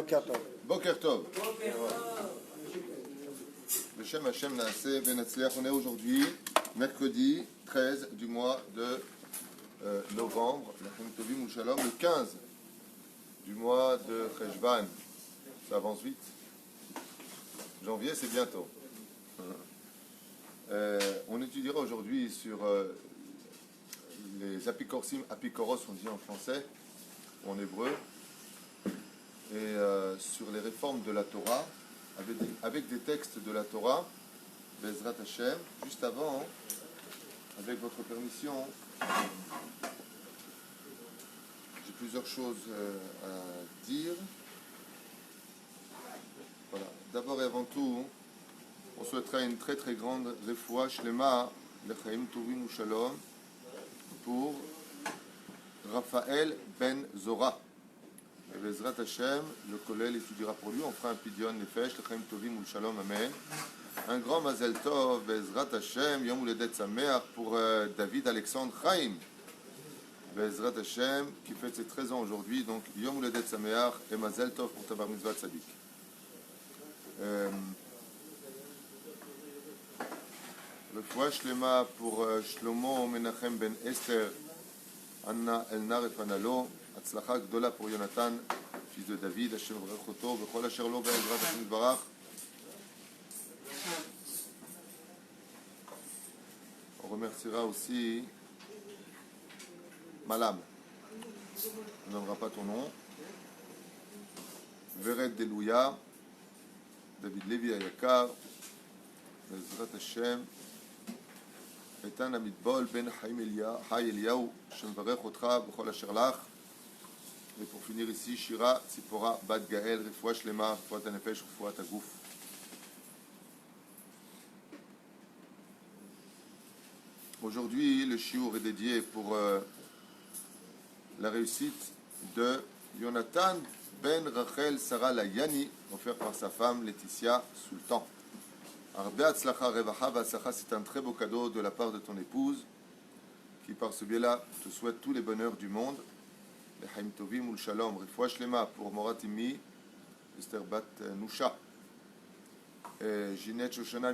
Boker Tov. Boker Tov. Beshem Hashem Naaseh Ben Hatzliach. On est aujourd'hui, mercredi 13 du mois de novembre, Lachem Tovim Shalom, le 15 du mois de Cheshvan. Ça avance vite. Janvier, c'est bientôt. On étudiera aujourd'hui sur les apikorsim, apikoros, on dit en français, ou en hébreu, et sur les réformes de la Torah, avec des textes de la Torah, Bezrat Hashem. Juste avant, avec votre permission, j'ai plusieurs choses à dire. Voilà. D'abord et avant tout, on souhaiterait une très très grande refoua shlema lechaim tovim shalom pour Raphaël Ben Zora. Et Bezrat Hashem, le collège étudiera pour lui. On fera un pidyon nefesh lechaim tovim shalom, amen. Un grand mazel tov Bezrat Hashem yom uledet sameach pour David Alexandre Chaim Bezrat Hashem qui fête ses 13 ans aujourd'hui. Donc yom uledet sameach et mazel tov pour ta bar mitzvah tzadik. Refoua shlema pour Shlomo Menachem Ben Esther, Anna Elnar et Fanalo, Hatzlacha Gdola pour Jonathan, fils de David, Hashem Varech Oto, Bechol Asher Lo Be'ezrat Hashem Yitbarach. On remerciera aussi Malam, on ne donnera pas ton nom, Vered Delouya, David Levi Ayakar, Bezrat Hashem, Etan Amidbol Ben Hay Eliyahu, Shemvarech Otra, Bechol Asher Lach. Et pour finir ici, Shira Tzipora Bat Gaël, Refoua Shlema, Refoua Tanefesh, Refoua Tagouf. Aujourd'hui, le shiur est dédié pour la réussite de Jonathan Ben Rachel Sarah Layani, offert par sa femme Laetitia Sultan. Arbe Hatzlacha Revacha Vasacha, c'est un très beau cadeau de la part de ton épouse, qui par ce biais-là te souhaite tous les bonheurs du monde. Lechaim Tovim ul Shalom, Refoua Shlema pour Morat Immi, Esther Bat Nusha, Ginette Shoshana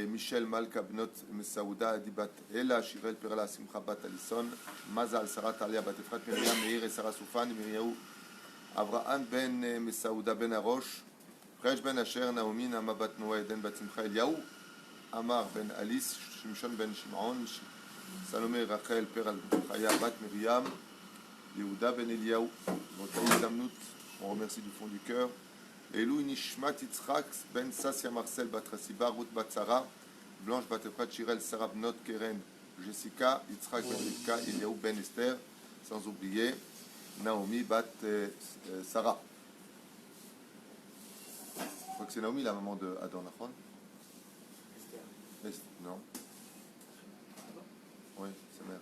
Michel Malka Bnot Mesaouda Adibat Ela, Shirel Perla Simcha Bat Alison, Mazal Sarah Talia Bat Efrat Miriam Meir et Sarah Soufan, Miriaou Avraham Ben Mesaouda Ben Arosh, Resh Ben Asher, Naomi, Nama Bat Noah, Eden Bat Simcha Eliaou, Amar Ben Alice, Shimshon Ben Shimon, Salomé Rachel Peral Chaya Bat Miriam, Yehuda Ben Eliaou, Motaï Zamnout, on remercie du fond du cœur. Elou Nishmat Yitzhak Ben Sassia Marcel Bat Rassiba, Ruth Bat Sarah, Blanche Bat Efrat Shirel Sarah Bnot Keren, Jessica Yitzhak Ben Rivka, Eliaou Ben Esther, sans oublier Naomi Bat Sarah. Je crois que c'est Naomi, la maman de Adon Nachon. Esther. Non. Oui, c'est mère.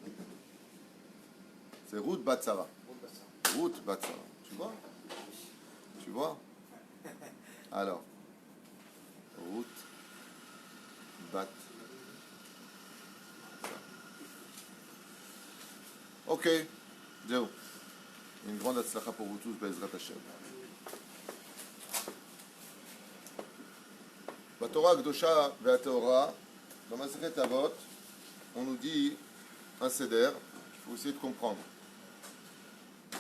C'est Ruth Bat Sarah. Ruth Bat Sarah. Tu vois? Tu vois? Alors, Ruth Bat Sarah. Ok, zéro. Une grande atzlacha pour vous tous, Bezrat Hashem. Torah Gdosha Ve'ateora, dans Masechet Avot, on nous dit un seder qu'il faut essayer de comprendre.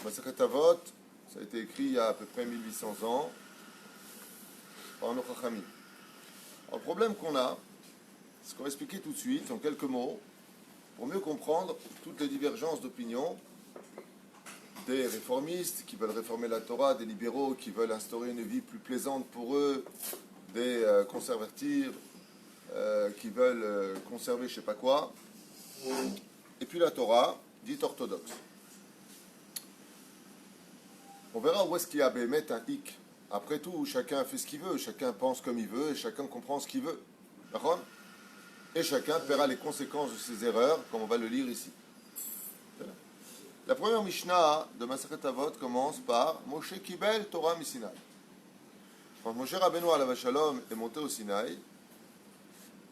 Masechet Avot, ça a été écrit il y a à peu près 1800 ans par nos Chachamim. Le problème qu'on a, c'est qu'on va expliquer tout de suite, en quelques mots, pour mieux comprendre toutes les divergences d'opinion des réformistes qui veulent réformer la Torah, des libéraux qui veulent instaurer une vie plus plaisante pour eux, des conservateurs qui veulent conserver je sais pas quoi, et puis la Torah dite orthodoxe. On verra où est-ce qu'il y a Bémet un hic. Après tout, chacun fait ce qu'il veut, chacun pense comme il veut, et chacun comprend ce qu'il veut. D'accord ? Et chacun paiera les conséquences de ses erreurs, comme on va le lire ici. La première Mishnah de Masechet Avot commence par Moshe Kibel Torah Misinaï. Quand Moshe Rabbeinu alav Shalom est monté au Sinaï,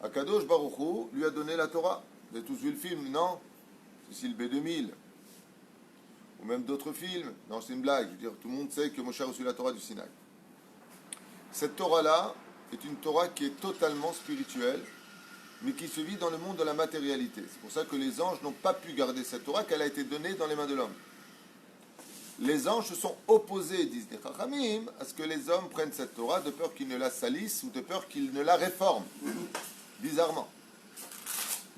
Akadosh Baruch Hu lui a donné la Torah. Vous avez tous vu le film, non? C'est le B2000. Ou même d'autres films. Non, c'est une blague. Je veux dire, tout le monde sait que Moshe a reçu la Torah du Sinaï. Cette Torah-là est une Torah qui est totalement spirituelle, mais qui se vit dans le monde de la matérialité. C'est pour ça que les anges n'ont pas pu garder cette Torah, qu'elle a été donnée dans les mains de l'homme. Les anges se sont opposés, disent les Chachamim, à ce que les hommes prennent cette Torah de peur qu'ils ne la salissent ou de peur qu'ils ne la réforment. Bizarrement.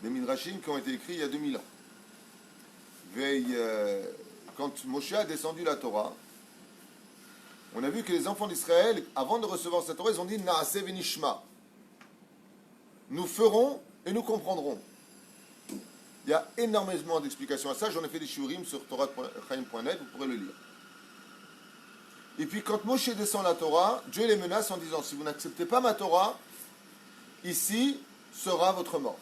Des midrashim qui ont été écrits il y a 2000 ans. Quand Moshe a descendu la Torah, on a vu que les enfants d'Israël, avant de recevoir cette Torah, ils ont dit Naaseh venishma. Nous ferons et nous comprendrons. Il y a énormément d'explications à ça. J'en ai fait des shiurim sur torah.chaim.net, vous pourrez le lire. Et puis quand Moshe descend la Torah, Dieu les menace en disant si vous n'acceptez pas ma Torah, ici sera votre mort.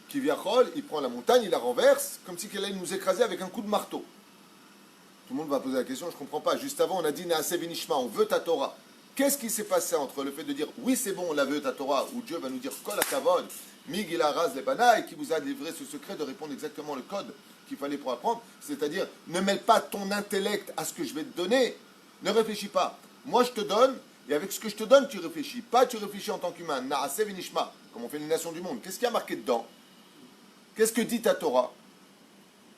Kiviachol, il prend la montagne, il la renverse, comme si qu'elle allait nous écraser avec un coup de marteau. Tout le monde va poser la question, je ne comprends pas. Juste avant, on a dit Naaseh venishma, on veut ta Torah. Qu'est-ce qui s'est passé entre le fait de dire oui, c'est bon, on la veut ta Torah, ou Dieu va nous dire Kol hakavod, migil haraz lebana, et qui vous a livré ce secret de répondre exactement le code qu'il fallait pour apprendre, c'est-à-dire ne mêle pas ton intellect à ce que je vais te donner, ne réfléchis pas. Moi, je te donne, et avec ce que je te donne, tu réfléchis. Pas tu réfléchis en tant qu'humain. Naaseh venishma, comme on fait les nations du monde. Qu'est-ce qu'il y a marqué dedans? Qu'est-ce que dit ta Torah?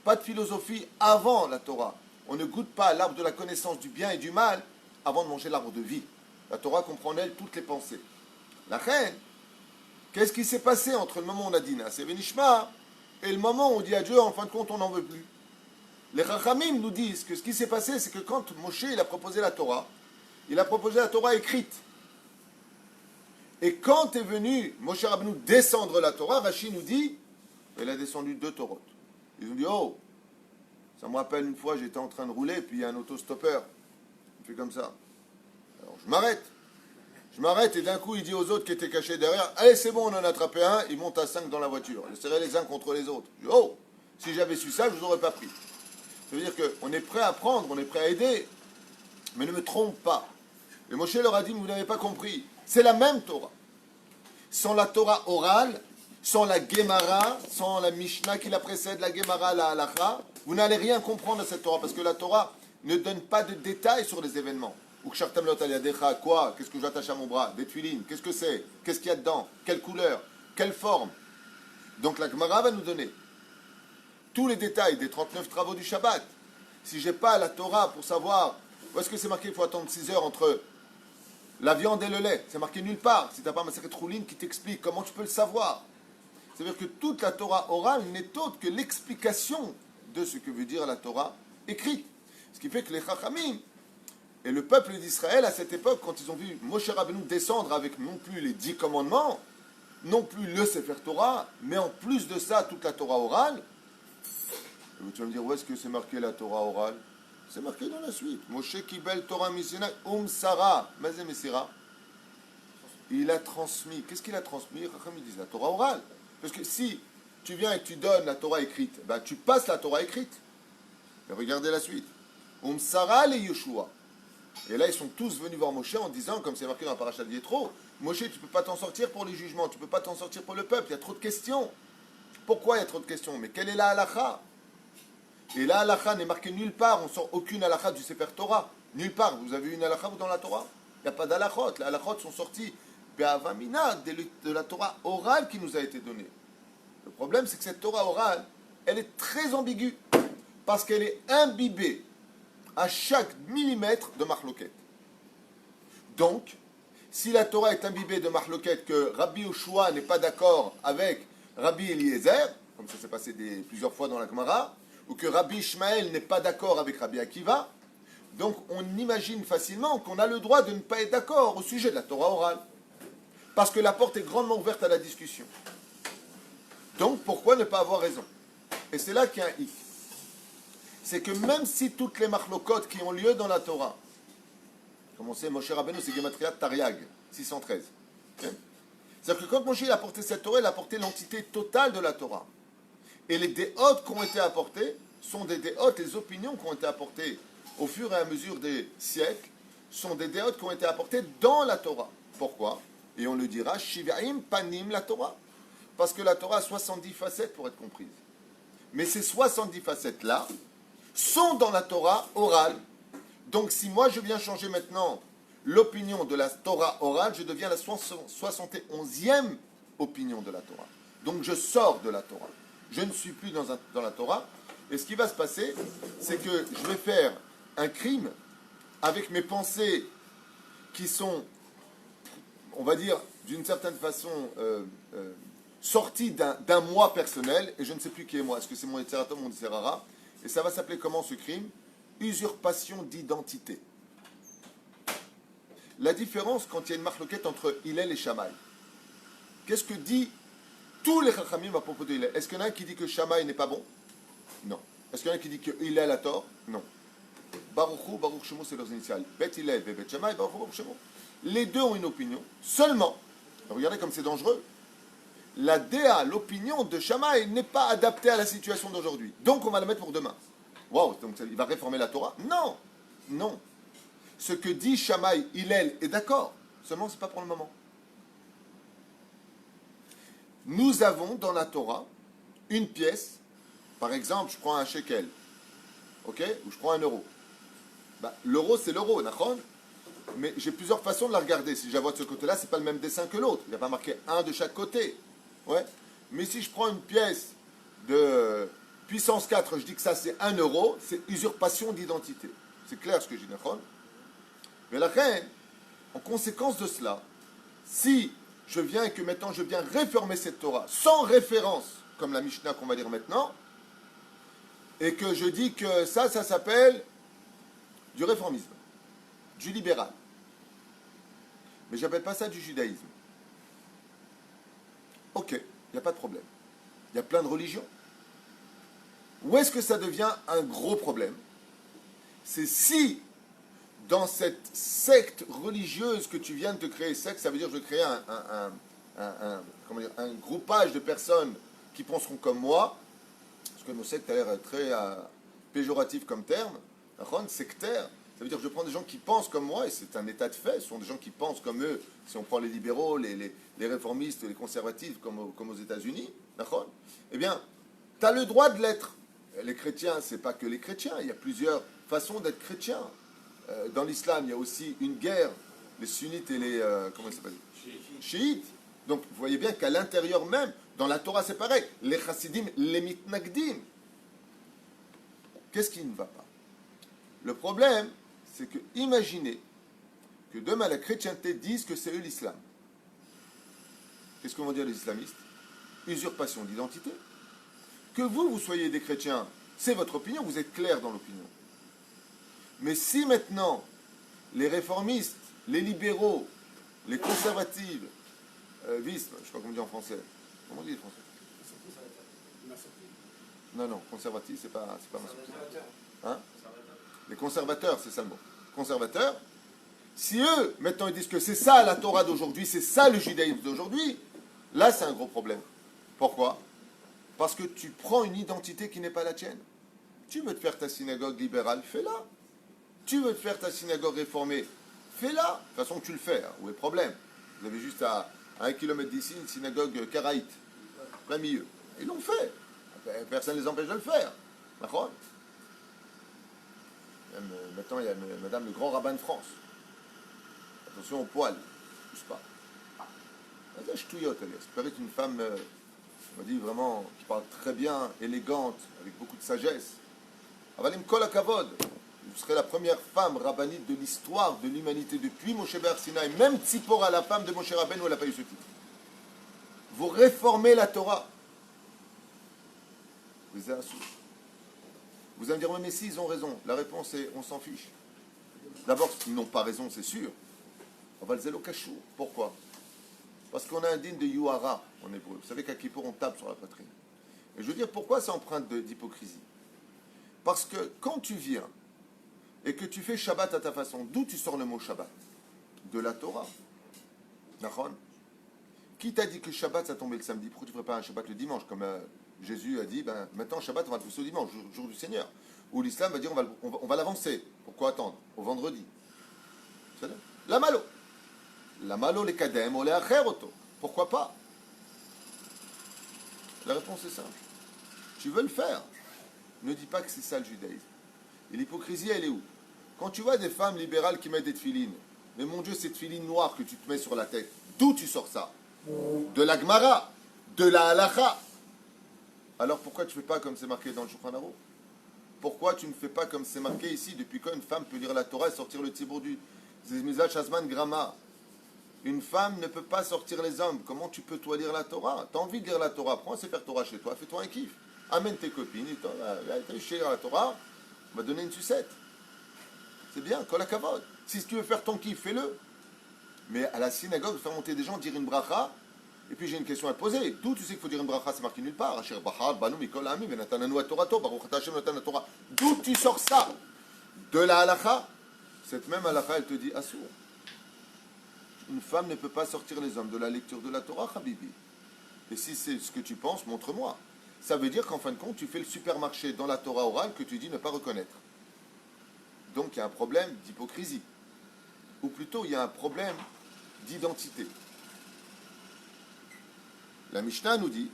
Pas de philosophie avant la Torah. On ne goûte pas à l'arbre de la connaissance du bien et du mal avant de manger l'arbre de vie. La Torah comprend en elle toutes les pensées. La reine, qu'est-ce qui s'est passé entre le moment où on a dit Naaseh venishma et le moment où on dit à Dieu, en fin de compte, on n'en veut plus? Les Chachamim nous disent que ce qui s'est passé, c'est que quand Moshe il a proposé la Torah, il a proposé la Torah écrite. Et quand est venu Moshe Rabbeinu descendre la Torah, Rashi nous dit, il a descendu 2 Torot. Ils ont dit, oh, ça me rappelle une fois, j'étais en train de rouler, puis il y a un autostoppeur. Il fait comme ça. Alors je m'arrête. Je m'arrête et d'un coup il dit aux autres qui étaient cachés derrière, allez c'est bon, on en a attrapé un, il monte à 5 dans la voiture. Ils seraient les uns contre les autres. Je dis, oh, si j'avais su ça, je ne vous aurais pas pris. Ça veut dire qu'on est prêt à prendre, on est prêt à aider, mais ne me trompe pas. Et Moshe leur a dit, vous n'avez pas compris, c'est la même Torah. Sans la Torah orale, sans la Gemara, sans la Mishnah qui la précède, la Gemara, la Halacha, vous n'allez rien comprendre à cette Torah, parce que la Torah ne donne pas de détails sur les événements. Ou Kshartam lot al yadecha, quoi? Qu'est-ce que j'attache à mon bras? Des tuilines, qu'est-ce que c'est? Qu'est-ce qu'il y a dedans? Quelle couleur? Quelle forme? Donc la Gemara va nous donner tous les détails des 39 travaux du Shabbat. Si je n'ai pas la Torah pour savoir où est-ce que c'est marqué, il faut attendre 6 heures entre la viande et le lait. C'est marqué nulle part. Si tu n'as pas Masechet Choulin qui t'explique comment tu peux le savoir. C'est-à-dire que toute la Torah orale n'est autre que l'explication de ce que veut dire la Torah écrite. Ce qui fait que les Chachamim et le peuple d'Israël, à cette époque, quand ils ont vu Moshe Rabbeinu descendre avec non plus les 10 commandements, non plus le Sefer Torah, mais en plus de ça, toute la Torah orale, et tu vas me dire, où est-ce que c'est marqué la Torah orale? C'est marqué dans la suite. Moshe Kibel Torah Misina Sarah, Mazé Messira. Il a transmis. Qu'est-ce qu'il a transmis? Ils disent la Torah orale. Parce que si tu viens et tu donnes la Torah écrite, ben tu passes la Torah écrite. Et regardez la suite. Sarah les Yeshua. Et là, ils sont tous venus voir Moshe en disant, comme c'est marqué dans la paracha de Yétro, Moshe, tu ne peux pas t'en sortir pour les jugements, tu ne peux pas t'en sortir pour le peuple, il y a trop de questions. Pourquoi il y a trop de questions? Mais quelle est la halacha? Et la halacha n'est marquée nulle part, on ne sort aucune halacha du Sefer Torah. Nulle part. Vous avez une halacha dans la Torah? Il n'y a pas d'halachot. Les halachot sont sortis de la Torah orale qui nous a été donnée. Le problème, c'est que cette Torah orale, elle est très ambiguë, parce qu'elle est imbibée à chaque millimètre de Mahloket. Donc, si la Torah est imbibée de Mahloket, que Rabbi Yoshua n'est pas d'accord avec Rabbi Eliezer, comme ça s'est passé plusieurs fois dans la Gemara, ou que Rabbi Ishmael n'est pas d'accord avec Rabbi Akiva, donc on imagine facilement qu'on a le droit de ne pas être d'accord au sujet de la Torah orale. Parce que la porte est grandement ouverte à la discussion. Donc pourquoi ne pas avoir raison? Et c'est là qu'il y a un hic. C'est que même si toutes les machlokot qui ont lieu dans la Torah, comme on sait, Moshe Rabbeinu, c'est Gematria Tariag, 613. Okay? C'est-à-dire que quand Moshe a apporté cette Torah, il a apporté l'entité totale de la Torah. Et les déhot qui ont été apportés sont des déhot, les opinions qui ont été apportées au fur et à mesure des siècles, sont des déhot qui ont été apportées dans la Torah. Pourquoi? Et on le dira, Shivaim Panim la Torah. Parce que la Torah a 70 facettes pour être comprise. Mais ces 70 facettes-là sont dans la Torah orale. Donc si moi je viens changer maintenant l'opinion de la Torah orale, je deviens la 71e opinion de la Torah. Donc je sors de la Torah. Je ne suis plus dans la Torah. Et ce qui va se passer, c'est que je vais faire un crime avec mes pensées qui sont, on va dire, d'une certaine façon, sorties d'un moi personnel, et je ne sais plus qui est moi. Est-ce que c'est mon Yetzirah ou mon Yetzirah? Et ça va s'appeler comment ce crime? Usurpation d'identité. La différence quand il y a une marloquette entre Hillel et Shammai. Qu'est-ce que dit tous les Chachamim à propos de Hillel? Est-ce qu'il y en a un qui dit que Shammai n'est pas bon? Non. Est-ce qu'il y en a un qui dit que Hillel a tort? Non. Baruch Shemo, c'est leurs initiales. Bet Hillel et Bet Shammai, Baruch Shemo. Les deux ont une opinion. Seulement, regardez comme c'est dangereux, la DA, l'opinion de Shammai n'est pas adaptée à la situation d'aujourd'hui. Donc on va la mettre pour demain. Waouh, donc il va réformer la Torah? Non. Non. Ce que dit Shammai, Hillel est d'accord. Seulement, ce n'est pas pour le moment. Nous avons dans la Torah une pièce, par exemple, je prends un shekel, ok, ou je prends un euro. Bah, l'euro, c'est l'euro, d'accord? Mais j'ai plusieurs façons de la regarder. Si je la vois de ce côté-là, c'est pas le même dessin que l'autre. Il n'y a pas marqué un de chaque côté. Ouais. Mais si je prends une pièce de puissance 4, je dis que ça c'est 1 euro, c'est usurpation d'identité. C'est clair ce que je dis, d'accord? Mais la reine, en conséquence de cela, si je viens et que maintenant je viens réformer cette Torah sans référence, comme la Mishnah qu'on va lire maintenant, et que je dis que ça s'appelle du réformisme, du libéral. Mais je n'appelle pas ça du judaïsme. Ok, il n'y a pas de problème. Il y a plein de religions. Où est-ce que ça devient un gros problème? C'est si dans cette secte religieuse que tu viens de te créer, secte, ça veut dire que je vais créer un groupage de personnes qui penseront comme moi, parce que nos sectes a l'air très péjoratif comme terme, sectaire, ça veut dire que je prends des gens qui pensent comme moi, et c'est un état de fait, ce sont des gens qui pensent comme eux, si on prend les libéraux, les réformistes, les conservatifs, comme aux États-Unis, eh bien, tu as le droit de l'être. Les chrétiens, c'est pas que les chrétiens, il y a plusieurs façons d'être chrétien. Dans l'islam, il y a aussi une guerre, les sunnites et les comment ça s'appelle? Chiites. Donc, vous voyez bien qu'à l'intérieur même, dans la Torah, c'est pareil. Les chassidim, les mitnagdim. Qu'est-ce qui ne va pas? Le problème, c'est que imaginez que demain la chrétienté dise que c'est eux l'islam. Qu'est-ce que vont dire les islamistes? Usurpation d'identité. Que vous soyez des chrétiens, c'est votre opinion, vous êtes clair dans l'opinion. Mais si maintenant, les réformistes, les libéraux, les conservatifs, je ne sais pas comment on dit en français. Comment on dit en français? Non, conservatif, c'est pas hein? Les conservateurs, c'est ça le mot. Conservateurs, si eux, maintenant, ils disent que c'est ça la Torah d'aujourd'hui, c'est ça le judaïsme d'aujourd'hui, là, c'est un gros problème. Pourquoi? Parce que tu prends une identité qui n'est pas la tienne. Tu veux te faire ta synagogue libérale, fais-la. Tu veux te faire ta synagogue réformée, fais-la. De toute façon, tu le fais. Où est le problème? Vous avez juste à 1 kilomètre d'ici une synagogue karaïte, plein milieu. Ils l'ont fait. Personne ne les empêche de le faire. D'accord? Maintenant, il y a Madame le grand rabbin de France. Attention au poil. Je ne sais pas. C'est paraît une femme, on m'a dit vraiment, qui parle très bien, élégante, avec beaucoup de sagesse. Avalim kol hakavod. Vous serez la première femme rabbinite de l'histoire de l'humanité depuis Moshe Bar Sinaï. Même Tzipora, la femme de Moshe Rabbeinu, elle n'a pas eu ce titre. Vous réformez la Torah. Vous allez me dire, mais si, ils ont raison. La réponse est, on s'en fiche. D'abord, ils n'ont pas raison, c'est sûr. On va le zélo kachou. Pourquoi? Parce qu'on a un digne de Yuhara en hébreu. Vous savez qu'à Kippour, on tape sur la poitrine. Et je veux dire, pourquoi c'est empreinte d'hypocrisie? Parce que quand tu viens et que tu fais Shabbat à ta façon, d'où tu sors le mot Shabbat? De la Torah. D'accord? Qui t'a dit que Shabbat ça tombait le samedi? Pourquoi tu ne ferais pas un Shabbat le dimanche? Comme Jésus a dit, maintenant Shabbat on va le pousser au dimanche, jour du Seigneur. Ou l'islam va dire on va l'avancer. Pourquoi attendre? Au vendredi. La malo. La malo les kadem, on les acheroto. Pourquoi pas? La réponse est simple. Tu veux le faire. Ne dis pas que c'est ça le judaïsme. Et l'hypocrisie, elle est où? Quand tu vois des femmes libérales qui mettent des tefilines, Mais mon Dieu, cette filine noire que tu te mets sur la tête, d'où tu sors ça? De la Gemara, de la Halacha. Alors pourquoi tu ne fais pas comme c'est marqué dans le Shulchan Aruch? Pourquoi tu ne fais pas comme c'est marqué ici? Depuis quand une femme peut lire la Torah et sortir le Tzibour du Zizmizal Shazman Grama? Une femme ne peut pas sortir les hommes. Comment tu peux toi lire la Torah? Tu as envie de lire la Torah, prends un Sefer Torah chez toi, fais-toi un kiff. Amène tes copines, tu lire la Torah, on va donner une sucette. C'est bien, kol hakavod. Si tu veux faire ton kiff, fais-le. Mais à la synagogue, faire monter des gens, dire une bracha, et puis j'ai une question à te poser. D'où tu sais qu'il faut dire une bracha, c'est marqué nulle part. Asher bachar, banu mikol ami, venatananu atorato, baruch ata Hashem natan Torah. D'où tu sors ça? De la halacha. Cette même halacha, elle te dit assour. Une femme ne peut pas sortir les hommes de la lecture de la Torah, Habibi. Et si c'est ce que tu penses, montre-moi. Ça veut dire qu'en fin de compte, tu fais le supermarché dans la Torah orale que tu dis ne pas reconnaître. Donc il y a un problème d'hypocrisie. Ou plutôt, il y a un problème d'identité. La Mishnah nous dit,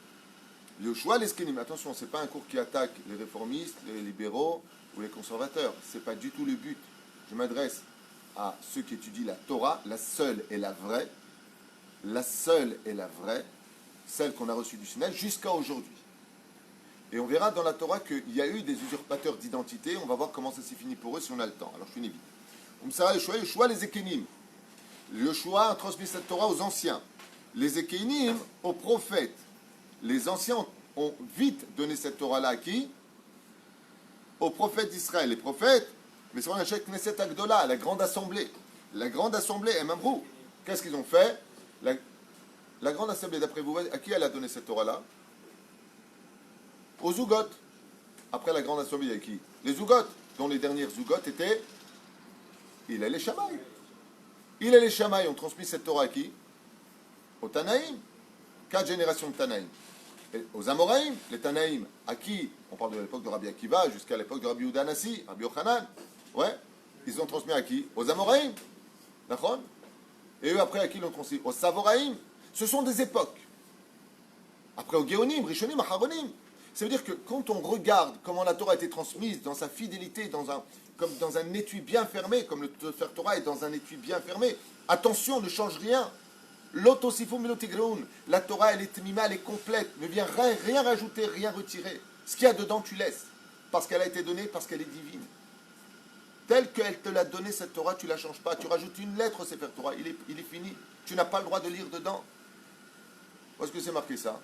Yoshua l'eskenim, attention, ce n'est pas un cours qui attaque les réformistes, les libéraux ou les conservateurs. Ce n'est pas du tout le but. Je m'adresse à ceux qui étudient la Torah, la seule et la vraie, celle qu'on a reçue du Sinaï jusqu'à aujourd'hui. Et on verra dans la Torah qu'il y a eu des usurpateurs d'identité. On va voir comment ça s'est fini pour eux si on a le temps. Alors je finis vite. Yoshua les Ekenim. Yoshua a transmis cette Torah aux anciens. Les Ekenim aux prophètes. Les anciens ont vite donné cette Torah-là à qui? Aux prophètes d'Israël. Les prophètes, mais c'est un chèque Knesset Agdola, la grande assemblée. La grande assemblée, Emamrou. Qu'est-ce qu'ils ont fait? La grande assemblée, d'après vous, à qui elle a donné cette Torah-là? Aux Zougot. Après la grande assemblée, il y a qui? Les Zougot, dont les dernières Zougot étaient il et les Shamaï. Il et les Shamaï ont transmis cette Torah à qui? Aux Tanaïm. 4 générations de Tanaïm. Et aux Amoraïm, les Tanaïm, à qui? On parle de l'époque de Rabbi Akiva jusqu'à l'époque de Rabbi Yehuda Hanassi, Rabbi Yochanan. Ouais. Ils ont transmis à qui? Aux Amoraïm. D'accord? Et eux, après, à qui l'ont transmis? Aux Savoraïm. Ce sont des époques. Après, aux Géonim, Rishonim, Acharonim. Ça veut dire que quand on regarde comment la Torah a été transmise dans sa fidélité, comme dans un étui bien fermé, comme le Sefer Torah est dans un étui bien fermé, attention, ne change rien. L'otosifum milotigreun, la Torah elle est mima, elle est complète, ne viens rien rajouter, rien retirer. Ce qu'il y a dedans, tu laisses. Parce qu'elle a été donnée, parce qu'elle est divine. Telle qu'elle te l'a donnée, cette Torah, tu ne la changes pas. Tu rajoutes une lettre au Sefer Torah, il est fini. Tu n'as pas le droit de lire dedans. Où est-ce que c'est marqué ça?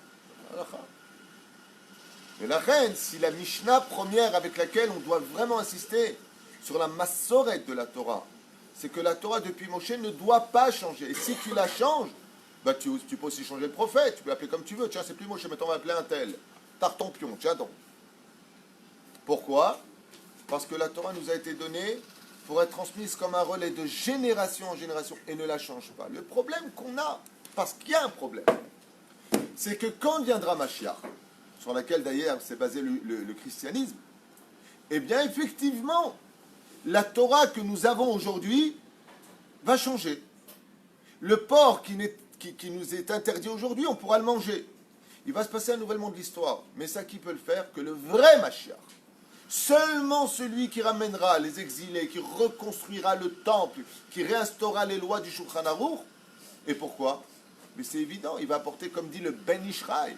Mais la reine, si la Mishnah première avec laquelle on doit vraiment insister sur la massoret de la Torah, c'est que la Torah depuis Moshe ne doit pas changer. Et si tu la changes, bah tu peux aussi changer le prophète, tu peux l'appeler comme tu veux. Tiens, c'est plus Moshe, maintenant on va appeler un tel. Tartampion, tiens donc. Pourquoi? Parce que la Torah nous a été donnée pour être transmise comme un relais de génération en génération et ne la change pas. Le problème qu'on a, parce qu'il y a un problème, c'est que quand viendra Mashiach, sur laquelle d'ailleurs s'est basé le christianisme, eh bien effectivement, la Torah que nous avons aujourd'hui va changer. Le porc qui nous est interdit aujourd'hui, on pourra le manger. Il va se passer un nouvellement de l'histoire. Mais ça, qui peut le faire? Que le vrai Mashiach. Seulement celui qui ramènera les exilés, qui reconstruira le temple, qui réinstaurera les lois du Shulchan Aruch. Et pourquoi? Mais c'est évident, il va apporter, comme dit le Ben Ishraï,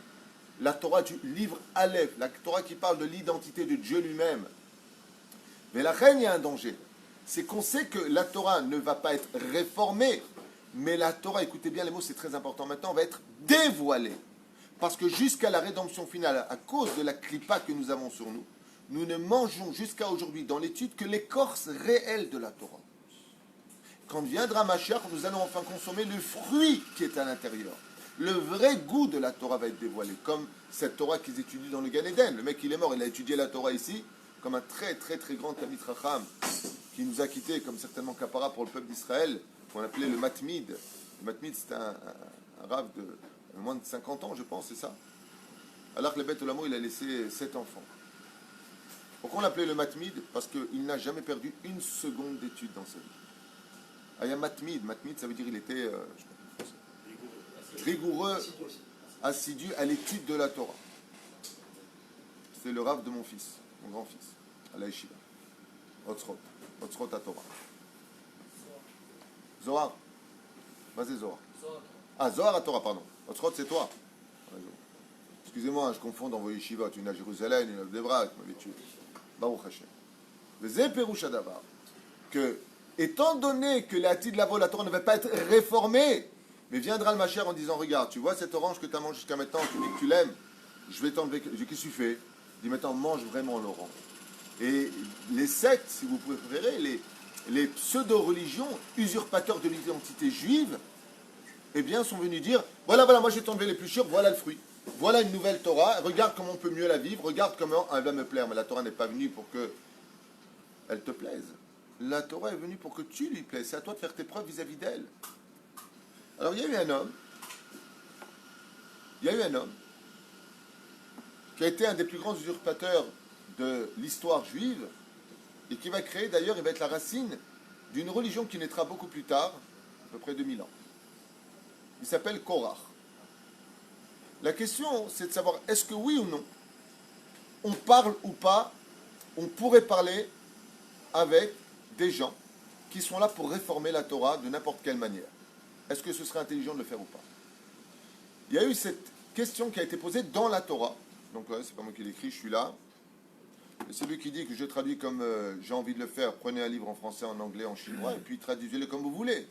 la Torah du livre Aleph, la Torah qui parle de l'identité de Dieu lui-même. Mais la reine, il y a un danger. C'est qu'on sait que la Torah ne va pas être réformée, mais la Torah, écoutez bien les mots, c'est très important maintenant, va être dévoilée. Parce que jusqu'à la rédemption finale, à cause de la clipa que nous avons sur nous, nous ne mangeons jusqu'à aujourd'hui dans l'étude que l'écorce réelle de la Torah. Quand viendra Mashiach, nous allons enfin consommer le fruit qui est à l'intérieur. Le vrai goût de la Torah va être dévoilé, comme cette Torah qu'ils étudient dans le Gan Eden. Le mec, il est mort, il a étudié la Torah ici, comme un très très très grand Talmid Chacham, qui nous a quittés, comme certainement Kapara pour le peuple d'Israël, qu'on appelait le Matmid. Le Matmid, c'était un rave de moins de 50 ans, je pense, c'est ça. Alors que le Beth Olamo, il a laissé 7 enfants. Pourquoi on l'appelait le Matmid? Parce qu'il n'a jamais perdu une seconde d'étude dans sa vie. Aya Matmid, ça veut dire il était rigoureux, assidu à l'étude de la Torah. C'est le rave de mon fils, mon grand-fils, à la Yeshiva. Otzrot à Torah. Zohar. Vas-y, Zohar. Ah, Zohar à Torah, pardon. Otzrot, c'est toi. Excusez-moi, je confonds dans vos yeshivot. Une à Jérusalem, une à Bnei-Brak, vous m'avez tué. Baruch Hashem. Vezé Perouch Hadavar. Que, étant donné que l'Atid Lavo, la Torah ne va pas être réformée, mais viendra le Mashiach en disant, regarde, tu vois cette orange que tu as mangée jusqu'à maintenant, tu dis que tu l'aimes, je vais t'enlever. Qu'est-ce que tu fais? Dis maintenant, mange vraiment l'orange. Et les sectes, si vous préférez, les pseudo-religions, usurpateurs de l'identité juive, eh bien, sont venus dire, voilà, moi j'ai t'enlevé les pluchures, voilà le fruit. Voilà une nouvelle Torah, regarde comment on peut mieux la vivre, regarde comment elle va me plaire. Mais la Torah n'est pas venue pour que elle te plaise. La Torah est venue pour que tu lui plaises. C'est à toi de faire tes preuves vis-à-vis d'elle. Alors il y a eu un homme qui a été un des plus grands usurpateurs de l'histoire juive et qui va créer, d'ailleurs, il va être la racine d'une religion qui naîtra beaucoup plus tard, à peu près 2000 ans. Il s'appelle Korach. La question, c'est de savoir, est-ce que oui ou non, on parle ou pas, on pourrait parler avec des gens qui sont là pour réformer la Torah de n'importe quelle manière. Est-ce que ce serait intelligent de le faire ou pas? Il y a eu cette question qui a été posée dans la Torah. Donc, c'est pas moi qui l'écris, je suis là. Et c'est lui qui dit que je traduis comme j'ai envie de le faire. Prenez un livre en français, en anglais, en chinois, et puis traduisez-le comme vous voulez.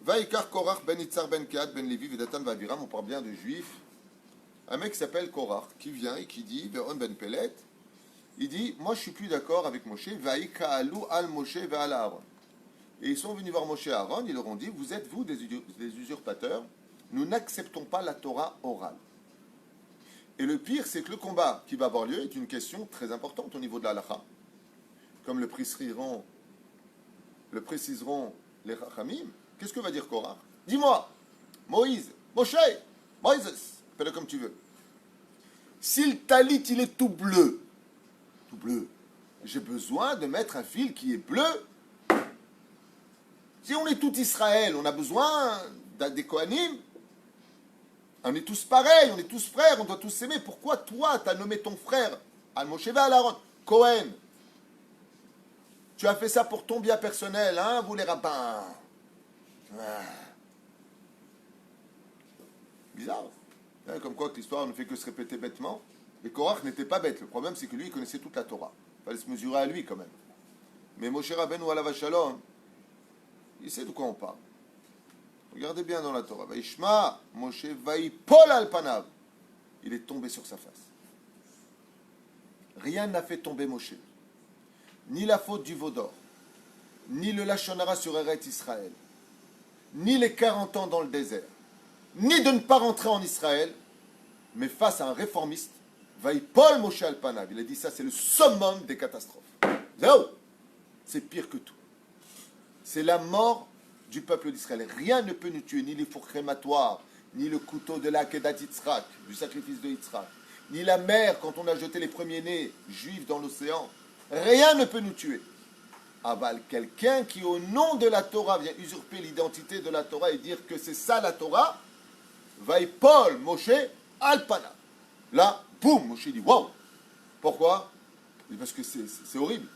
Vaikar Korach ben Itzar ben Kehat ben Levi Vedatan Vaviram, on parle bien de juifs. Un mec qui s'appelle Korach, qui vient et qui dit, Veron ben Pelet, il dit, moi je suis plus d'accord avec Moshe, Vaïka alou al Moshe ve'al Aaron. Et ils sont venus voir Moshe et Aaron, ils leur ont dit, vous êtes vous des usurpateurs, nous n'acceptons pas la Torah orale. Et le pire, c'est que le combat qui va avoir lieu est une question très importante au niveau de la halakha. Comme le préciseront les Chachamim. Qu'est-ce que va dire Korach? Dis-moi, Moïse, Moshe, Moïse, appelle-le comme tu veux. Si le talit, il est tout bleu, j'ai besoin de mettre un fil qui est bleu. Si on est tout Israël, on a besoin des Kohanim. On est tous pareils, on est tous frères, on doit tous s'aimer. Pourquoi toi, tu as nommé ton frère, Al-Moshe Al-Aaron, Cohen? Tu as fait ça pour ton bien personnel, hein, vous les rabbins. Bizarre. Hein, comme quoi que l'histoire ne fait que se répéter bêtement. Et Korach n'était pas bête. Le problème, c'est que lui, il connaissait toute la Torah. Il fallait se mesurer à lui, quand même. Mais Moshe Rabbeinu alav shalom, il sait de quoi on parle. Regardez bien dans la Torah. Vaishma, Moshe vaipol al panav. Il est tombé sur sa face. Rien n'a fait tomber Moshe. Ni la faute du veau d'or, ni le lashon hara sur Eretz Israël, ni les 40 ans dans le désert, ni de ne pas rentrer en Israël, mais face à un réformiste, vaipol Moshe al panav. Il a dit ça, c'est le summum des catastrophes. C'est pire que tout. C'est la mort du peuple d'Israël. Rien ne peut nous tuer, ni les fours crématoires, ni le couteau de la Kedat Yitzhak, du sacrifice de Yitzhak, ni la mer quand on a jeté les premiers-nés juifs dans l'océan. Rien ne peut nous tuer. Aval, quelqu'un qui au nom de la Torah vient usurper l'identité de la Torah et dire que c'est ça la Torah, vaipol Moshe al-Pana. Là, boum, Moshe dit, waouh. Pourquoi? Parce que c'est horrible.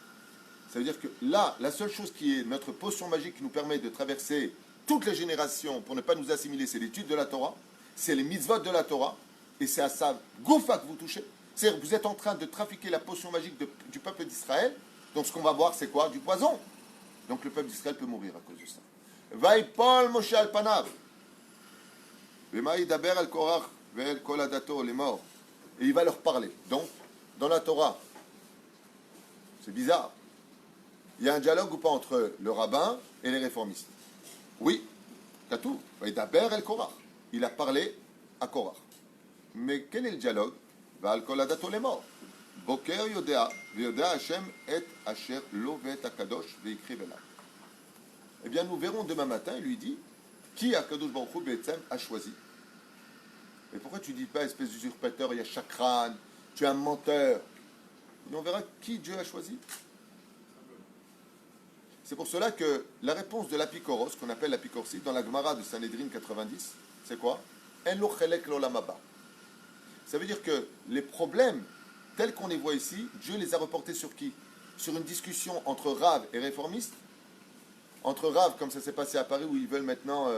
Ça veut dire que là, la seule chose qui est notre potion magique qui nous permet de traverser toutes les générations pour ne pas nous assimiler, c'est l'étude de la Torah, c'est les mitzvot de la Torah, et c'est à ça, goufa, que vous touchez. C'est-à-dire que vous êtes en train de trafiquer la potion magique du peuple d'Israël, donc ce qu'on va voir, c'est quoi? Du poison. Donc le peuple d'Israël peut mourir à cause de ça. Vaipol Moshe al panav. Vemaï daber al korach ve'el kol adato, les morts. Et il va leur parler. Donc, dans la Torah, c'est bizarre. Il y a un dialogue ou pas entre le rabbin et les réformistes? Oui, t'as tout. Daber el Korach. Il a parlé à Korach. Mais quel est le dialogue? Ve'al kol adato les morts. Boker yodea, ve'yodea Hashem et asher lo ve'et akadosh ve'ikri vela. Eh bien, nous verrons demain matin, il lui dit, qui Akadosh Baruch Hu Be'etzem a choisi? Et pourquoi tu dis pas, espèce d'usurpateur, il y a chakran, tu es un menteur? Et on verra qui Dieu a choisi. C'est pour cela que la réponse de l'apikoros, qu'on appelle l'apikorsi, dans la Gemara de Sanhedrin 90, c'est quoi? En lo chelek l'olam haba. Ça veut dire que les problèmes, tels qu'on les voit ici, Dieu les a reportés sur qui? Sur une discussion entre Rav et réformiste, entre Rav, comme ça s'est passé à Paris, où ils veulent maintenant,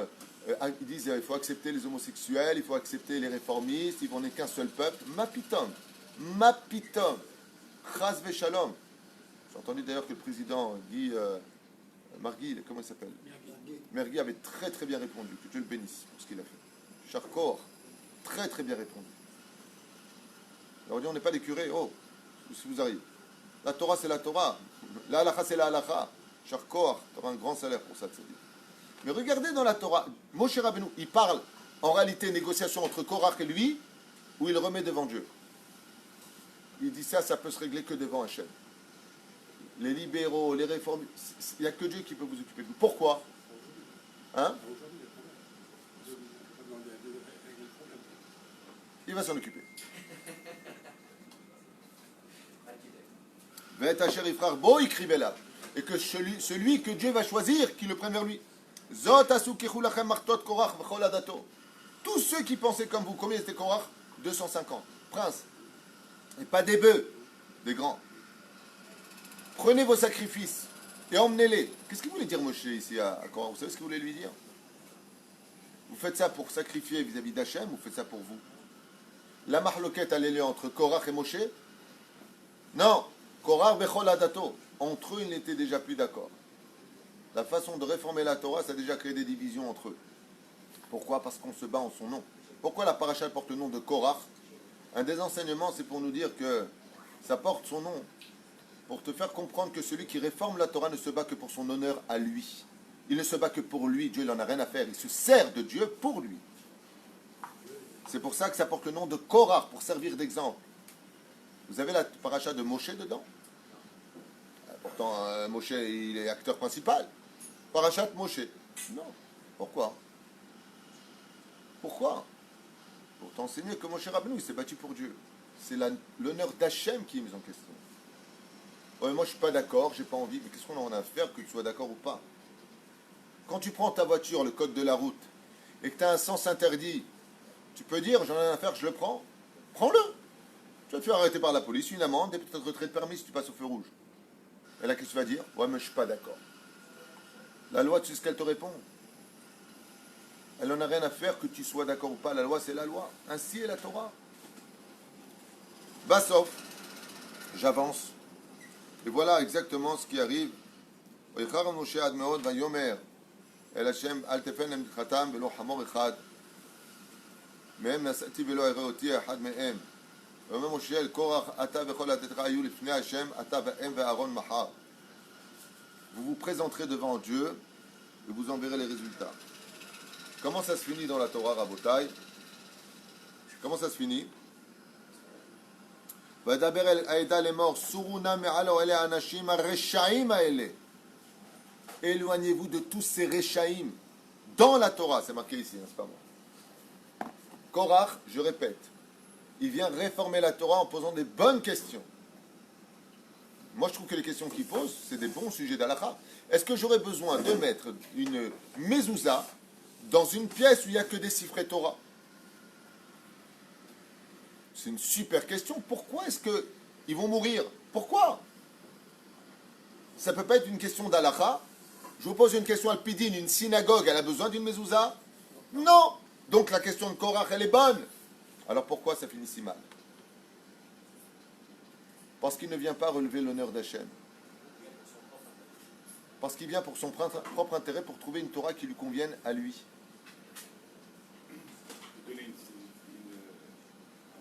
ils disent il faut accepter les homosexuels, il faut accepter les réformistes, ils vont n'est qu'un seul peuple. Mapitom, Mapitom, Chas Veshalom. J'ai entendu d'ailleurs que le président Guy Margui, comment il s'appelle, Mergui avait très très bien répondu, que Dieu le bénisse pour ce qu'il a fait. Charcor, très très bien répondu. Alors on dit on n'est pas des curés, oh, si vous arrivez. La Torah c'est la Torah, la halacha c'est la halacha. Charcor, tu auras un grand salaire pour ça, tzaddik. Mais regardez dans la Torah, Moshe Rabbeinu, il parle en réalité négociation entre Korach et lui, où il remet devant Dieu. Il dit ça peut se régler que devant Hachem. Les libéraux, les réformes, il n'y a que Dieu qui peut vous occuper de vous. Pourquoi? Hein? Il va s'en occuper. Et que celui que Dieu va choisir, qu'il le prenne vers lui. Tous ceux qui pensaient comme vous, combien étaient Korach? 250 princes. Et pas des bœufs, des grands. Prenez vos sacrifices et emmenez-les. Qu'est-ce qu'il voulait dire Moshe ici à Korach? Vous savez ce qu'il voulait lui dire? Vous faites ça pour sacrifier vis-à-vis d'Hachem, ou vous faites ça pour vous? La mahloquette a lieu entre Korach et Moshe? Non. Korach bechol adato. Entre eux, ils n'étaient déjà plus d'accord. La façon de réformer la Torah, ça a déjà créé des divisions entre eux. Pourquoi? Parce qu'on se bat en son nom. Pourquoi la paracha porte le nom de Korach? Un des enseignements, c'est pour nous dire que ça porte son nom, pour te faire comprendre que celui qui réforme la Torah ne se bat que pour son honneur à lui. Il ne se bat que pour lui. Dieu, il n'en a rien à faire. Il se sert de Dieu pour lui. C'est pour ça que ça porte le nom de Korach, pour servir d'exemple. Vous avez la paracha de Moshe dedans? Pourtant, Moshe, il est acteur principal. Parachat Moshe. Non. Pourquoi? Pourquoi? Pour t'enseigner que Moshe Rabbeinu, il s'est battu pour Dieu. C'est l'honneur d'Hachem qui est mis en question. Ouais, moi, je suis pas d'accord, j'ai pas envie. Mais qu'est-ce qu'on en a à faire que tu sois d'accord ou pas? Quand tu prends ta voiture, le code de la route, et que tu as un sens interdit, tu peux dire, j'en ai rien à faire, je le prends. Prends-le. Tu vas te faire arrêter par la police, une amende, et peut-être retrait de permis si tu passes au feu rouge. Et là, qu'est-ce que tu vas dire? Ouais, mais je suis pas d'accord. La loi, tu sais ce qu'elle te répond? Elle n'en a rien à faire que tu sois d'accord ou pas. La loi, c'est la loi. Ainsi est la Torah. Bassof, j'avance. Et voilà exactement ce qui arrive. Moshe admeod vayomer el Hashem al tefen em khatam velo hamor echad mehem nasati velo ereoti echad mehem. ואומר משה אל קורח, אתה וכל עתידך היו לפני השם, אתה ואם ואהרון מחר. Vous vous présenterez devant Dieu et vous en verrez les résultats. Comment ça se finit dans la Torah, Rabotai? Comment ça se finit? וידבר אל העדה לאמור, סורו נא מעל אוהלי האנשים הרשעים האלה. Éloignez-vous de tous ces réchaïm. Dans la Torah, c'est marqué ici, n'est-ce pas moi? Korach, je répète, il vient réformer la Torah en posant des bonnes questions. Moi, je trouve que les questions qu'il pose, c'est des bons sujets d'halakha. Est-ce que j'aurais besoin de mettre une mezouza dans une pièce où il n'y a que des siffrets Torah? C'est une super question. Pourquoi est-ce qu'ils vont mourir? Pourquoi? Ça ne peut pas être une question d'halakha. Je vous pose une question à Pidine, une synagogue, elle a besoin d'une mezouza? Non. Donc la question de Korach, elle est bonne. Alors pourquoi ça finit si mal? Parce qu'il ne vient pas relever l'honneur d'Hachem. Parce qu'il vient pour son propre intérêt, pour trouver une Torah qui lui convienne à lui. Donner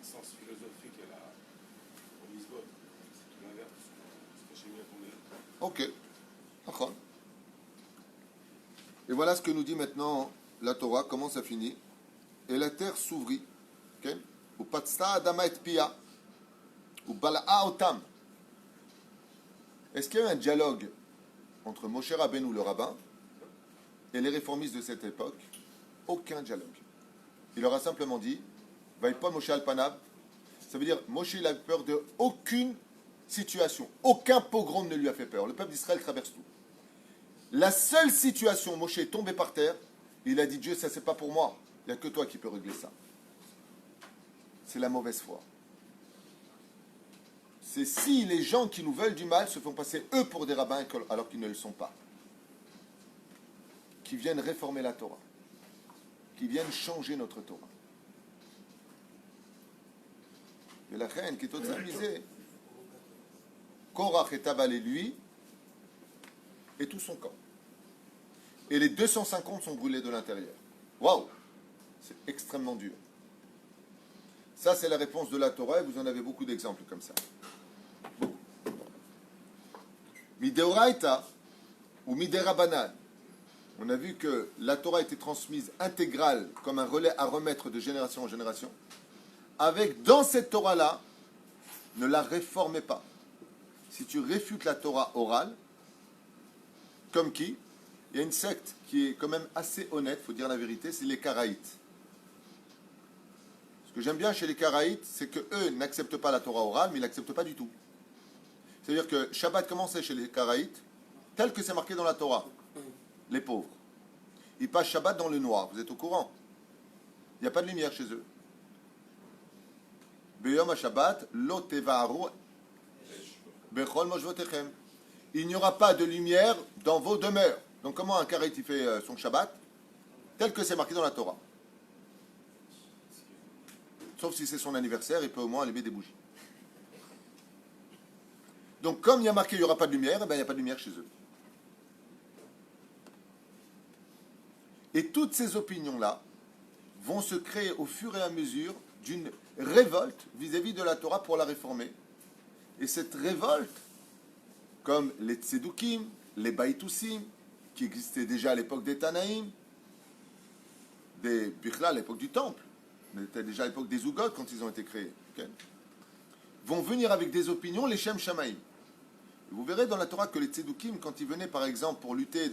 un sens philosophique à la mitzvot. C'est tout l'inverse de ce que j'ai mis à ton Ok. D'accord. Et voilà ce que nous dit maintenant la Torah, comment ça finit. Et la terre s'ouvrit. Okay? Ou patsta adama et pia. Ou bala'a otam. Est-ce qu'il y a eu un dialogue entre Moshe Rabbeinu, le rabbin, et les réformistes de cette époque? Aucun dialogue. Il leur a simplement dit, Vaïpa Moshe al-Panab, ça veut dire, Moshe il a peur de aucune situation. Aucun pogrom ne lui a fait peur. Le peuple d'Israël traverse tout. La seule situation où Moshe est tombé par terre, il a dit, Dieu, ça c'est pas pour moi. Il n'y a que toi qui peux régler ça. C'est la mauvaise foi. C'est si les gens qui nous veulent du mal se font passer eux pour des rabbins alors qu'ils ne le sont pas. qui viennent réformer la Torah, qui viennent changer notre Torah. Et la reine qui est au disait Korach est avalé lui et tout son camp. Et les 250 sont brûlés de l'intérieur. Waouh! C'est extrêmement dur. Ça, c'est la réponse de la Torah, et vous en avez beaucoup d'exemples comme ça. Mideoraita ou Miderabanan. On a vu que la Torah a été transmise intégrale comme un relais à remettre de génération en génération. Avec, dans cette Torah-là, ne la réformez pas. Si tu réfutes la Torah orale, comme qui? Il y a une secte qui est quand même assez honnête, il faut dire la vérité, c'est les Karaïtes. Ce que j'aime bien chez les Karaïtes, c'est qu'eux n'acceptent pas la Torah orale, mais ils ne l'acceptent pas du tout. C'est-à-dire que Shabbat commençait chez les Karaïtes, tel que c'est marqué dans la Torah. Les pauvres. Ils passent Shabbat dans le noir, vous êtes au courant. Il n'y a pas de lumière chez eux. Beyom Shabbat, lo tevaharu bechol mojvotechem. Il n'y aura pas de lumière dans vos demeures. Donc comment un Karaïte il fait son Shabbat? Tel que c'est marqué dans la Torah. Sauf si c'est son anniversaire, il peut au moins allumer des bougies. Donc comme il y a marqué il n'y aura pas de lumière, eh bien, il n'y a pas de lumière chez eux. Et toutes ces opinions-là vont se créer au fur et à mesure d'une révolte vis-à-vis de la Torah pour la réformer. Et cette révolte, comme les Tzedukim, les Baïtoussim, qui existaient déjà à l'époque des Tanaïm, des Bichla à l'époque du Temple, mais c'était déjà à l'époque des Zougot quand ils ont été créés, okay, vont venir avec des opinions, les Shem Shamaïm. Vous verrez dans la Torah que les Tzedukim, quand ils venaient par exemple pour lutter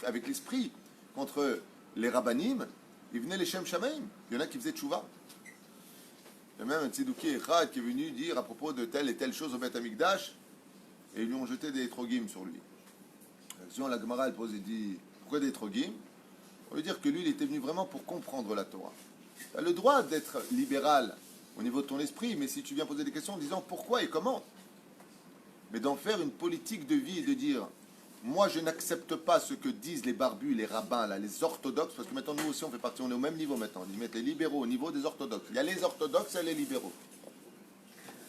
avec l'esprit contre les Rabbanim, ils venaient les Shem Shamaïm. Il y en a qui faisaient tchouva. Il y a même un Tzeduki Echad qui est venu dire à propos de telle et telle chose au Beth Amikdash, et ils lui ont jeté des trogim sur lui. La Gemara elle pose et dit pourquoi des trogim? On veut dire que lui il était venu vraiment pour comprendre la Torah. Tu as le droit d'être libéral au niveau de ton esprit, mais si tu viens poser des questions en disant pourquoi et comment, mais d'en faire une politique de vie et de dire moi je n'accepte pas ce que disent les barbus, les rabbins, là, les orthodoxes, parce que maintenant nous aussi on fait partie, on est au même niveau maintenant, ils mettent les libéraux au niveau des orthodoxes. Il y a les orthodoxes et les libéraux.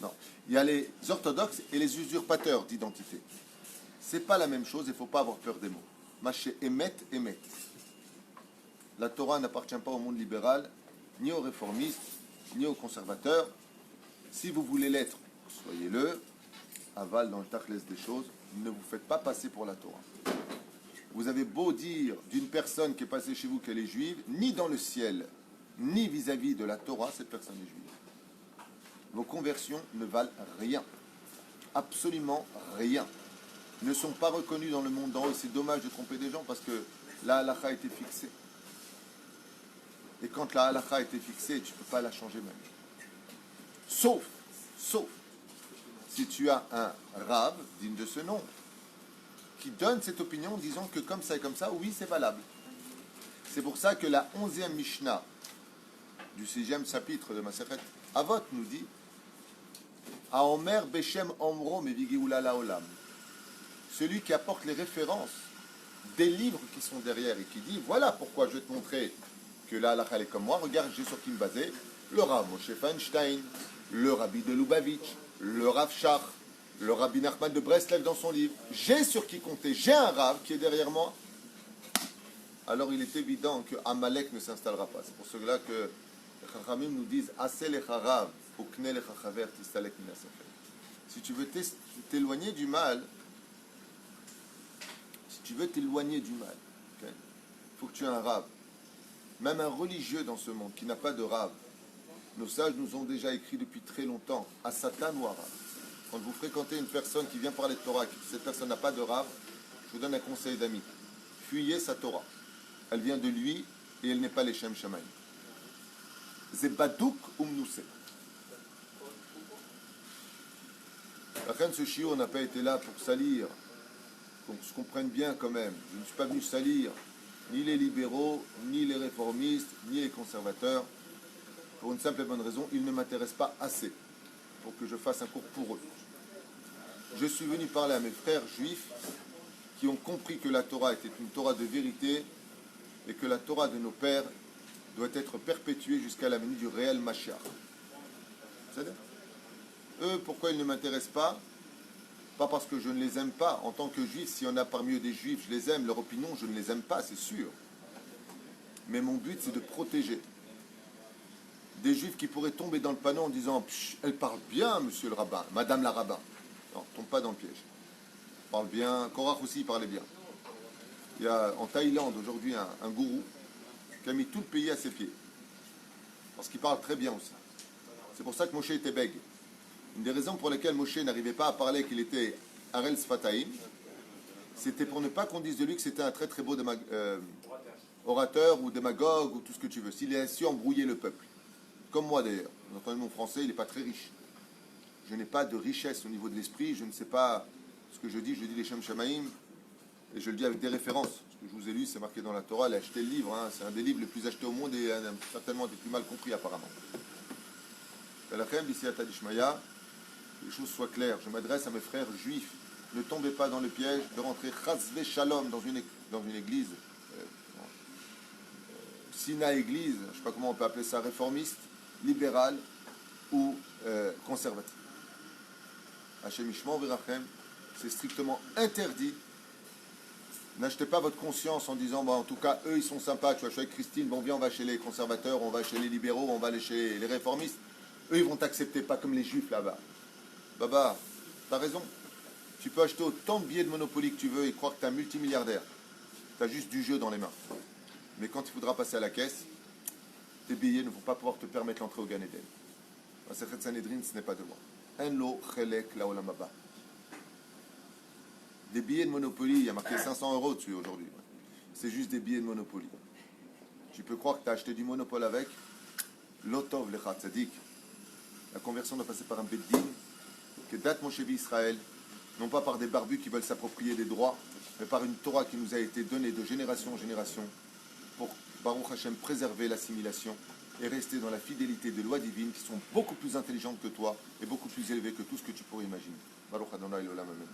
Non, il y a les orthodoxes et les usurpateurs d'identité. C'est pas la même chose, il ne faut pas avoir peur des mots. Maché émet, émet. La Torah n'appartient pas au monde libéral, ni aux réformistes, ni aux conservateurs. Si vous voulez l'être, soyez-le. Aval dans le tachlès des choses, ne vous faites pas passer pour la Torah. Vous avez beau dire d'une personne qui est passée chez vous qu'elle est juive, ni dans le ciel, ni vis-à-vis de la Torah, cette personne est juive. Vos conversions ne valent rien. Absolument rien. Ne sont pas reconnus dans le monde d'en haut. C'est dommage de tromper des gens parce que la halakha a été fixée. Et quand la halakha a été fixée, tu ne peux pas la changer même. Sauf si tu as un rave digne de ce nom qui donne cette opinion en disant que comme ça et comme ça, oui, c'est valable. C'est pour ça que la 11e Mishnah du 6e chapitre de Masechet Avot nous dit Aomer Beshem Omro Mevigiula Laolam. Celui qui apporte les références des livres qui sont derrière et qui dit voilà pourquoi je vais te montrer que la halakha est comme moi. Regarde, j'ai sur qui me baser. Le Rav Moshe Feinstein, le Rabbi de Lubavitch, le Rav Shach, le Rabbi Nachman de Breslev dans son livre. J'ai sur qui compter. J'ai un Rav qui est derrière moi. Alors il est évident que Amalek ne s'installera pas. C'est pour cela que les Chachamim nous disent Aseh lecha Rav, ukne lecha chaver tistalek min hasefer. Si tu veux t'éloigner du mal, il faut que tu aies un Rav. Même un religieux dans ce monde qui n'a pas de Rav. Nos sages nous ont déjà écrit depuis très longtemps à Satan ou à Rav. Quand vous fréquentez une personne qui vient parler de Torah, que cette personne n'a pas de Rav, je vous donne un conseil d'ami. Fuyez sa Torah. Elle vient de lui et elle n'est pas les Shem Shamaïm. Zebadouk umnuse. La fin de ce shiur n'a pas été là pour salir. Qu'on se comprenne bien quand même. Je ne suis pas venu salir ni les libéraux, ni les réformistes, ni les conservateurs. Pour une simple et bonne raison, ils ne m'intéressent pas assez pour que je fasse un cours pour eux. Je suis venu parler à mes frères juifs qui ont compris que la Torah était une Torah de vérité et que la Torah de nos pères doit être perpétuée jusqu'à la venue du réel Mashiach. C'est-à-dire, eux, pourquoi ils ne m'intéressent pas? Pas parce que je ne les aime pas. En tant que juif, s'il y en a parmi eux des juifs, je les aime. Leur opinion, je ne les aime pas, c'est sûr. Mais mon but, c'est de protéger des juifs qui pourraient tomber dans le panneau en disant « Elle parle bien, monsieur le rabbin, madame la rabbin. » Non, tombe pas dans le piège. Parle bien. Korach aussi, il parlait bien. Il y a en Thaïlande aujourd'hui un gourou qui a mis tout le pays à ses pieds. Parce qu'il parle très bien aussi. C'est pour ça que Moshe était bègue. Une des raisons pour lesquelles Moshe n'arrivait pas à parler qu'il était Harel Sfataim, c'était pour ne pas qu'on dise de lui que c'était un très très beau orateur ou démagogue ou tout ce que tu veux. S'il a su embrouiller le peuple. Comme moi d'ailleurs. Vous entendez mon français, il n'est pas très riche. Je n'ai pas de richesse au niveau de l'esprit. Je ne sais pas ce que je dis les Shem Shamaim. Et je le dis avec des références. Ce que je vous ai lu, c'est marqué dans la Torah. Allez acheter le livre. Hein. C'est un des livres les plus achetés au monde et certainement des plus mal compris apparemment. Les choses soient claires. Je m'adresse à mes frères juifs. Ne tombez pas dans le piège de rentrer chasvé shalom dans une église. Sina église, je ne sais pas comment on peut appeler ça, réformiste, libérale ou conservative. Hachem Ishmael Virachem, c'est strictement interdit. N'achetez pas votre conscience en disant, en tout cas, eux, ils sont sympas. Tu vois, je suis avec Christine, bon, viens, on va chez les conservateurs, on va chez les libéraux, on va aller chez les réformistes. Eux, ils vont t'accepter, pas comme les juifs là-bas. Baba, t'as raison. Tu peux acheter autant de billets de Monopoly que tu veux et croire que t'es un multimilliardaire. T'as juste du jeu dans les mains. Mais quand il faudra passer à la caisse, tes billets ne vont pas pouvoir te permettre l'entrée au Gan Eden. La Sechet Sanhedrin, ce n'est pas de moi. En lo chelek la olam haba. Des billets de Monopoly, il y a marqué 500 € dessus aujourd'hui. C'est juste des billets de Monopoly. Tu peux croire que tu as acheté du Monopole avec. Lotov lecha tzadik. La conversion doit passer par un beddin. Que date Moshe Israël, non pas par des barbus qui veulent s'approprier des droits, mais par une Torah qui nous a été donnée de génération en génération pour, Baruch Hashem, préserver l'assimilation et rester dans la fidélité des lois divines qui sont beaucoup plus intelligentes que toi et beaucoup plus élevées que tout ce que tu pourrais imaginer. Baruch Adonai Olam Amen.